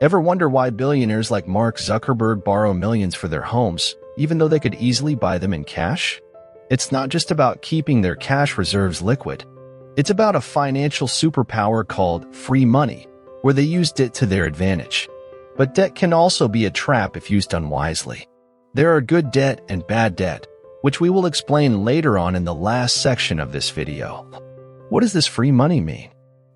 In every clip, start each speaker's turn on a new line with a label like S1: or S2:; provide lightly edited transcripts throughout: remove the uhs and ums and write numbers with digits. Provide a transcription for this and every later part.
S1: Ever wonder why billionaires like Mark Zuckerberg borrow millions for their homes, even though they could easily buy them in cash? It's not just about keeping their cash reserves liquid. It's about a financial superpower called free money, where they used it to their advantage. But debt can also be a trap if used unwisely. There are good debt and bad debt, which we will explain later on in the last section of this video. What does this free money mean?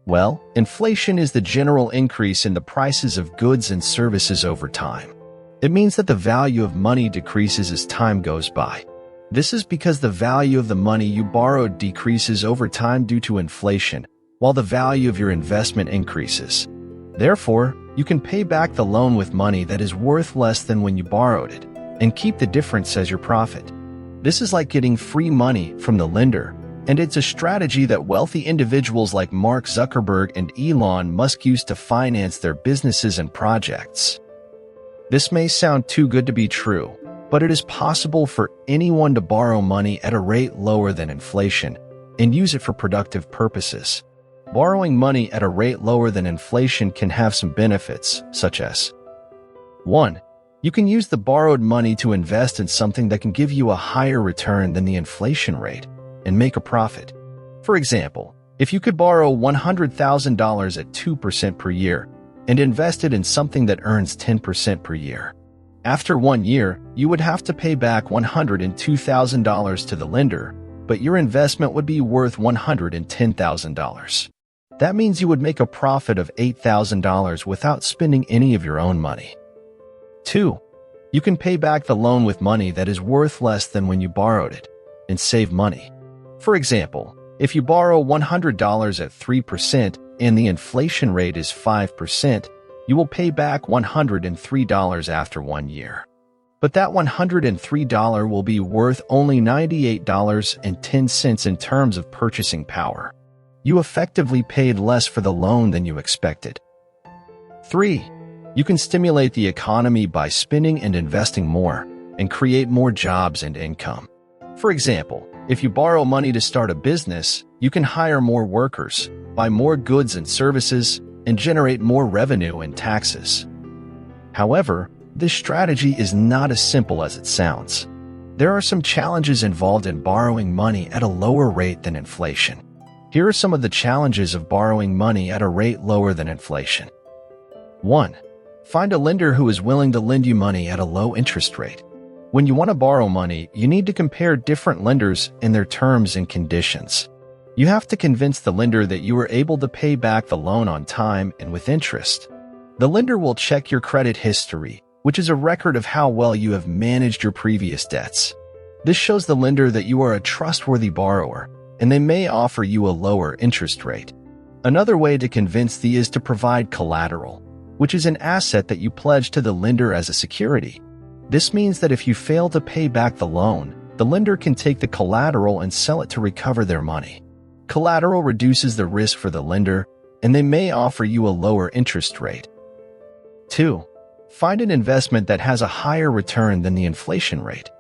S1: Well, inflation is the general increase in the prices of goods and services over time. It means that the value of money decreases as time goes by. This is because the value of the money you borrowed decreases over time due to inflation, while the value of your investment increases. Therefore, you can pay back the loan with money that is worth less than when you borrowed it, and keep the difference as your profit. This is like getting free money from the lender, and it's a strategy that wealthy individuals like Mark Zuckerberg and Elon Musk use to finance their businesses and projects. This may sound too good to be true, but it is possible for anyone to borrow money at a rate lower than inflation and use it for productive purposes. Borrowing money at a rate lower than inflation can have some benefits, such as 1. You can use the borrowed money to invest in something that can give you a higher return than the inflation rate and make a profit. For example, if you could borrow $100,000 at 2% per year and invest it in something that earns 10% per year, after 1 year, you would have to pay back $102,000 to the lender, but your investment would be worth $110,000. That means you would make a profit of $8,000 without spending any of your own money. 2. You can pay back the loan with money that is worth less than when you borrowed it and save money. For example, if you borrow $100 at 3% and the inflation rate is 5%, you will pay back $103 after 1 year. But that $103 will be worth only $98.10 in terms of purchasing power. You effectively paid less for the loan than you expected. 3. You can stimulate the economy by spending and investing more and create more jobs and income. For example, if you borrow money to start a business, you can hire more workers, buy more goods and services, and generate more revenue and taxes. However, this strategy is not as simple as it sounds. There are some challenges involved in borrowing money at a lower rate than inflation. Here are some of the challenges of borrowing money at a rate lower than inflation. 1. Find a lender who is willing to lend you money at a low interest rate. When you want to borrow money, you need to compare different lenders and their terms and conditions. You have to convince the lender that you are able to pay back the loan on time and with interest. The lender will check your credit history, which is a record of how well you have managed your previous debts. This shows the lender that you are a trustworthy borrower, and they may offer you a lower interest rate. Another way to convince them is to provide collateral, which is an asset that you pledge to the lender as a security. This means that if you fail to pay back the loan, the lender can take the collateral and sell it to recover their money. Collateral reduces the risk for the lender, and they may offer you a lower interest rate. 2. Find an investment that has a higher return than the inflation rate.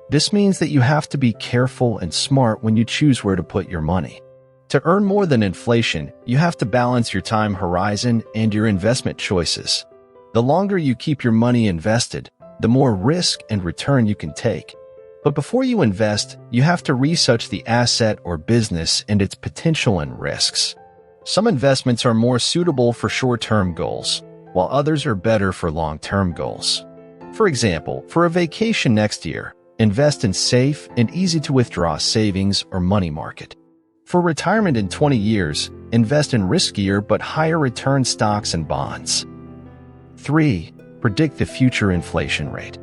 S1: This means that you have to be careful and smart when you choose where to put your money. To earn more than inflation, you have to balance your time horizon and your investment choices. The longer you keep your money invested, the more risk and return you can take. But before you invest, you have to research the asset or business and its potential and risks. Some investments are more suitable for short-term goals, while others are better for long-term goals. For example, for a vacation next year, invest in safe and easy-to-withdraw savings or money market. For retirement in 20 years, invest in riskier but higher return stocks and bonds. 3. Predict the future inflation rate.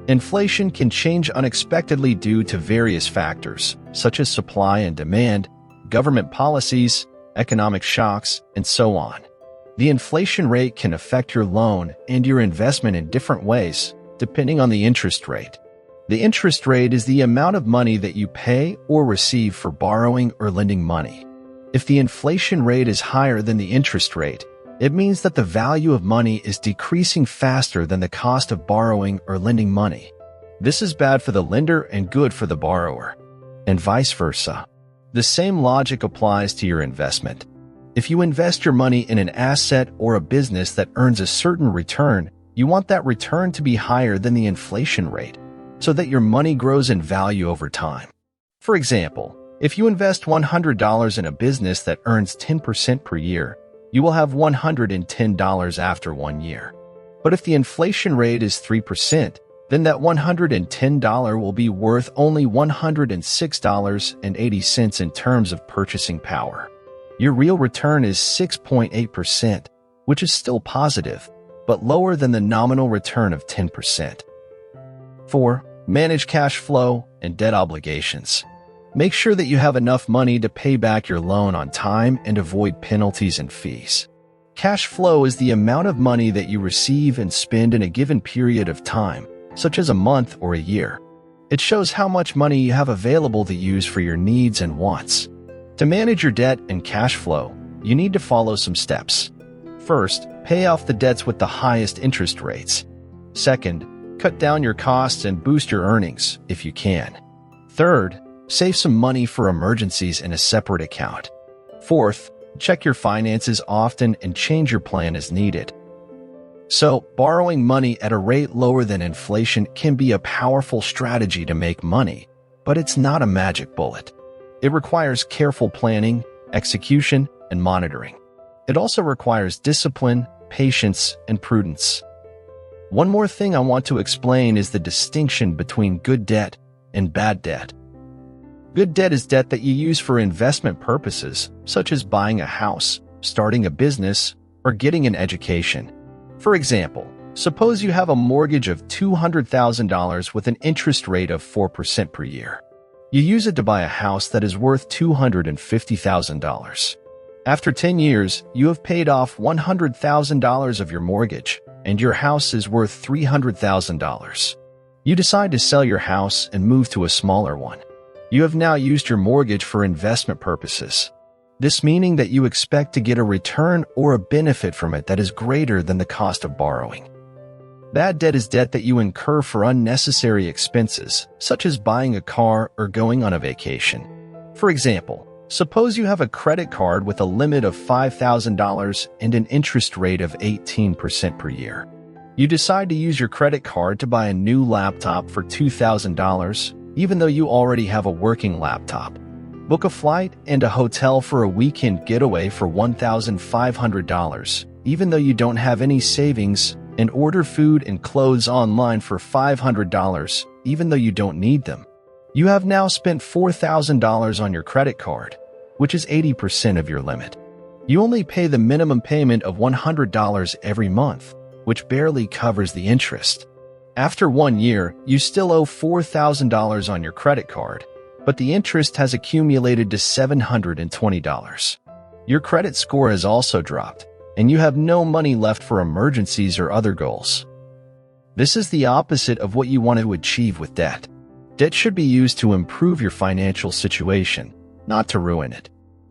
S1: Inflation can change unexpectedly due to various factors, such as supply and demand, government policies, economic shocks, and so on. The inflation rate can affect your loan and your investment in different ways, depending on the interest rate. The interest rate is the amount of money that you pay or receive for borrowing or lending money. If the inflation rate is higher than the interest rate, it means that the value of money is decreasing faster than the cost of borrowing or lending money. This is bad for the lender and good for the borrower, and vice versa. The same logic applies to your investment. If you invest your money in an asset or a business that earns a certain return, you want that return to be higher than the inflation rate, so that your money grows in value over time. For example, if you invest $100 in a business that earns 10% per year, you will have $110 after 1 year. But if the inflation rate is 3%, then that $110 will be worth only $106.80 in terms of purchasing power. Your real return is 6.8%, which is still positive, but lower than the nominal return of 10%. 4. Manage cash flow and debt obligations. Make sure that you have enough money to pay back your loan on time and avoid penalties and fees. Cash flow is the amount of money that you receive and spend in a given period of time, such as a month or a year. It shows how much money you have available to use for your needs and wants. To manage your debt and cash flow, you need to follow some steps. First, pay off the debts with the highest interest rates. Second, cut down your costs and boost your earnings if you can. Third, save some money for emergencies in a separate account. Fourth, check your finances often and change your plan as needed. So, borrowing money at a rate lower than inflation can be a powerful strategy to make money, but it's not a magic bullet. It requires careful planning, execution, and monitoring. It also requires discipline, patience, and prudence. One more thing I want to explain is the distinction between good debt and bad debt. Good debt is debt that you use for investment purposes, such as buying a house, starting a business, or getting an education. For example, suppose you have a mortgage of $200,000 with an interest rate of 4% per year. You use it to buy a house that is worth $250,000. After 10 years, you have paid off $100,000 of your mortgage, and your house is worth $300,000. You decide to sell your house and move to a smaller one. You have now used your mortgage for investment purposes. This meaning that you expect to get a return or a benefit from it that is greater than the cost of borrowing. Bad debt is debt that you incur for unnecessary expenses, such as buying a car or going on a vacation. For example, suppose you have a credit card with a limit of $5,000 and an interest rate of 18% per year. You decide to use your credit card to buy a new laptop for $2,000, even though you already have a working laptop. Book a flight and a hotel for a weekend getaway for $1,500, even though you don't have any savings, and order food and clothes online for $500, even though you don't need them. You have now spent $4,000 on your credit card, which is 80% of your limit. You only pay the minimum payment of $100 every month, which barely covers the interest. After 1 year, you still owe $4,000 on your credit card, but the interest has accumulated to $720. Your credit score has also dropped, and you have no money left for emergencies or other goals. This is the opposite of what you want to achieve with debt. Debt should be used to improve your financial situation, not to ruin it.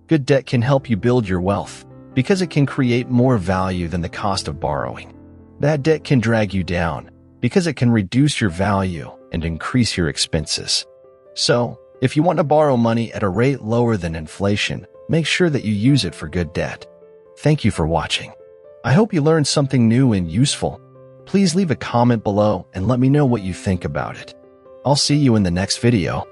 S1: Good debt can help you build your wealth, because it can create more value than the cost of borrowing. Bad debt can drag you down, because it can reduce your value and increase your expenses. So, if you want to borrow money at a rate lower than inflation, make sure that you use it for good debt. Thank you for watching. I hope you learned something new and useful. Please leave a comment below and let me know what you think about it. I'll see you in the next video.